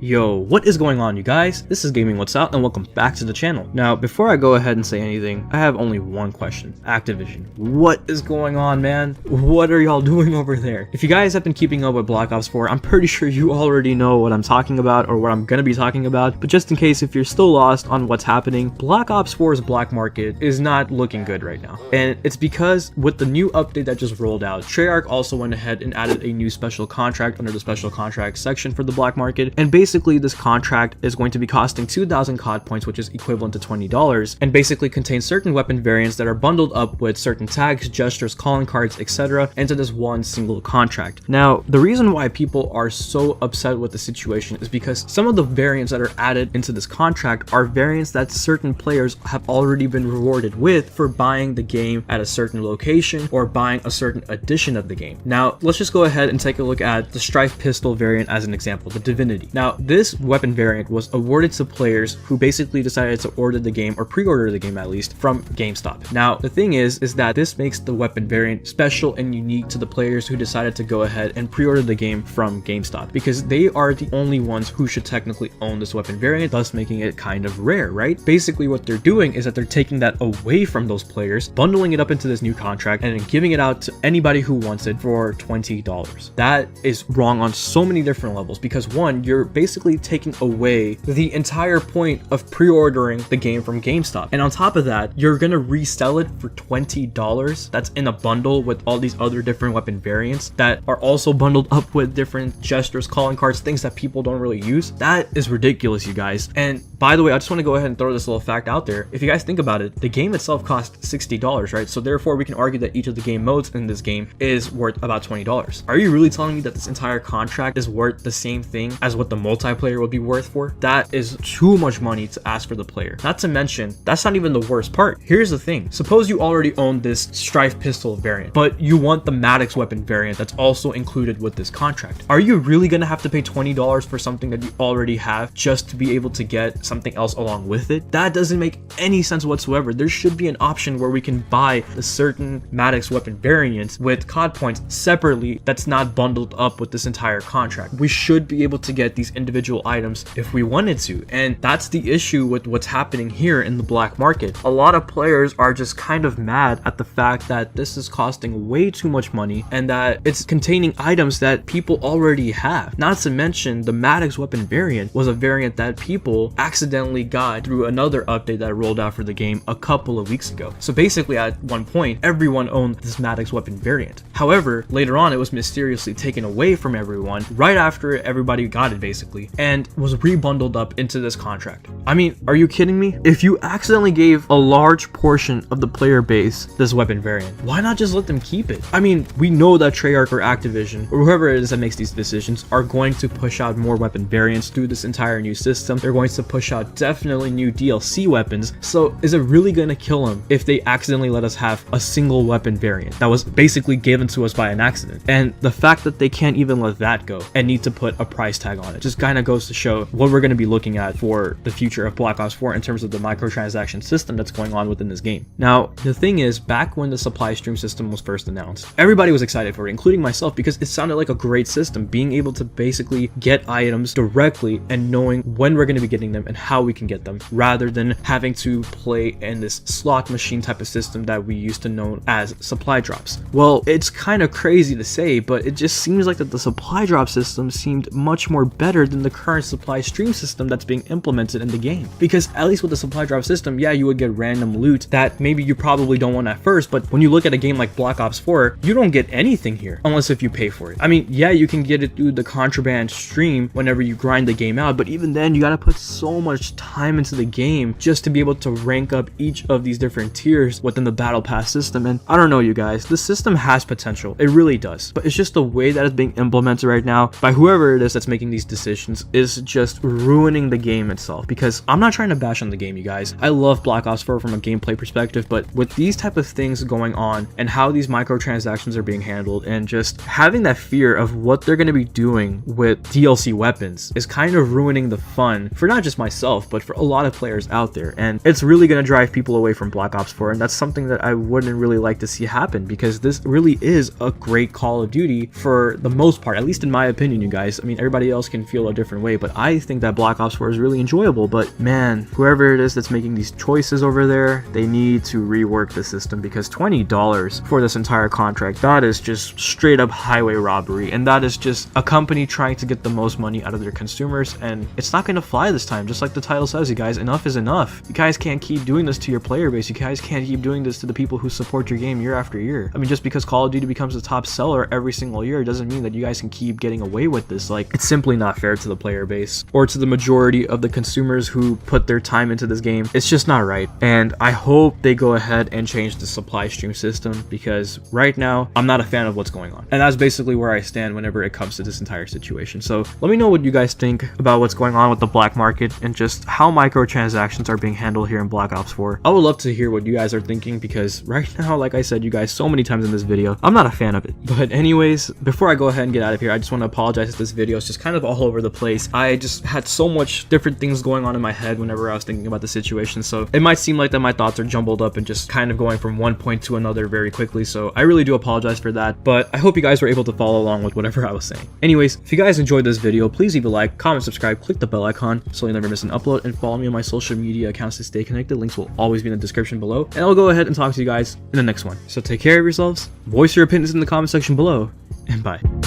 Yo, what is going on, you guys? This is Gaming What's Out and welcome back to the channel. Now, before I go ahead and say anything, I have only one question. Activision, what is going on, man? What are y'all doing over there? If you guys have been keeping up with Black Ops 4, I'm pretty sure you already know what I'm talking about or what I'm gonna be talking about, but just in case if you're still lost on what's happening, Black Ops 4's black market is not looking good right now. And it's because with the new update that just rolled out, Treyarch also went ahead and added a new special contract under the special contracts section for the black market, and basically this contract is going to be costing 2,000 COD points, which is equivalent to $20, and basically contains certain weapon variants that are bundled up with certain tags, gestures, calling cards, etc. into this one single contract. Now, the reason why people are so upset with the situation is because some of the variants that are added into this contract are variants that certain players have already been rewarded with for buying the game at a certain location or buying a certain edition of the game. Now, let's just go ahead and take a look at the Strife pistol variant as an example, the Divinity. Now, this weapon variant was awarded to players who basically decided to order the game or pre-order the game at least from GameStop. Now, the thing is that this makes the weapon variant special and unique to the players who decided to go ahead and pre-order the game from GameStop, because they are the only ones who should technically own this weapon variant, thus making it kind of rare, right? Basically what they're doing is that they're taking that away from those players, bundling it up into this new contract, and then giving it out to anybody who wants it for $20. That is wrong on so many different levels, because one, you're basically taking away the entire point of pre-ordering the game from GameStop, and on top of that, you're gonna resell it for $20. That's in a bundle with all these other different weapon variants that are also bundled up with different gestures, calling cards, things that people don't really use. That is ridiculous, you guys. And by the way, I just want to go ahead and throw this little fact out there. If you guys think about it, the game itself costs $60, right? So therefore we can argue that each of the game modes in this game is worth about $20. Are you really telling me that this entire contract is worth the same thing as what the multiplayer would be worth for? That is too much money to ask for the player. Not to mention, that's not even the worst part. Here's the thing. Suppose you already own this Strife pistol variant, but you want the Maddox weapon variant that's also included with this contract. Are you really gonna have to pay $20 for something that you already have just to be able to get something else along with it? That doesn't make any sense whatsoever. There should be an option where we can buy a certain Maddox weapon variant with COD points separately that's not bundled up with this entire contract. We should be able to get these individual items if we wanted to, and that's the issue with what's happening here in the black market. A lot of players are just kind of mad at the fact that this is costing way too much money and that it's containing items that people already have. Not to mention, the Maddox weapon variant was a variant that people accidentally got through another update that rolled out for the game a couple of weeks ago. So basically at one point, everyone owned this Maddox weapon variant. However, later on, it was mysteriously taken away from everyone right after everybody got it basically, and was rebundled up into this contract. I mean, are you kidding me? If you accidentally gave a large portion of the player base this weapon variant, why not just let them keep it? I mean, we know that Treyarch or Activision or whoever it is that makes these decisions are going to push out more weapon variants through this entire new system. They're going to push out definitely new DLC weapons. So is it really going to kill them if they accidentally let us have a single weapon variant that was basically given to us by an accident? And the fact that they can't even let that go and need to put a price tag on it just kind of goes to show what we're going to be looking at for the future of Black Ops 4 in terms of the microtransaction system that's going on within this game. Now, the thing is, back when the supply stream system was first announced, everybody was excited for it, including myself, because it sounded like a great system, being able to basically get items directly and knowing when we're going to be getting them and how we can get them, rather than having to play in this slot machine type of system that we used to know as supply drops. Well, it's kind of crazy to say, but it just seems like that the supply drop system seemed much more better than the current supply stream system that's being implemented in the game. Because at least with the supply drop system, yeah, you would get random loot that maybe you probably don't want at first, but when you look at a game like Black Ops 4, you don't get anything here unless if you pay for it. I mean, yeah, you can get it through the contraband stream whenever you grind the game out, but even then you gotta put so much time into the game just to be able to rank up each of these different tiers within the Battle Pass system. And I don't know, you guys, the system has potential, it really does, but it's just the way that it's being implemented right now by whoever it is that's making these decisions is just ruining the game itself. Because I'm not trying to bash on the game, you guys, I love Black Ops 4 from a gameplay perspective, but with these type of things going on and how these microtransactions are being handled and just having that fear of what they're going to be doing with DLC weapons is kind of ruining the fun for not just myself but for a lot of players out there, and it's really going to drive people away from Black Ops 4, and that's something that I wouldn't really like to see happen, because this really is a great Call of Duty for the most part, at least in my opinion, you guys. I mean, everybody else can feel a different way, but I think that Black Ops 4 is really enjoyable. But man, whoever it is that's making these choices over there, they need to rework the system, because $20 for this entire contract, that is just straight up highway robbery, and that is just a company trying to get the most money out of their consumers, and it's not going to fly this time. Just like the title says, you guys, enough is enough. You guys can't keep doing this to your player base. You guys can't keep doing this to the people who support your game year after year. I mean, just because Call of Duty becomes the top seller every single year doesn't mean that you guys can keep getting away with this. Like, it's simply not fair to the player base or to the majority of the consumers who put their time into this game. It's just not right, and I hope they go ahead and change the supply stream system, because right now I'm not a fan of what's going on, and that's basically where I stand whenever it comes to this entire situation. So let me know what you guys think about what's going on with the black market and just how microtransactions are being handled here in Black Ops 4. I would love to hear what you guys are thinking, because right now, like I said you guys so many times in this video, I'm not a fan of it. But anyways, before I go ahead and get out of here, I just want to apologize if this video is just kind of all over the place. I just had so much different things going on in my head whenever I was thinking about the situation, so it might seem like that my thoughts are jumbled up and just kind of going from one point to another very quickly, so I really do apologize for that, but I hope you guys were able to follow along with whatever I was saying. Anyways, if you guys enjoyed this video, please leave a like, comment, subscribe, click the bell icon so you never miss an upload, and follow me on my social media accounts to stay connected. Links will always be in the description below, and I'll go ahead and talk to you guys in the next one. So take care of yourselves, voice your opinions in the comment section below, and bye.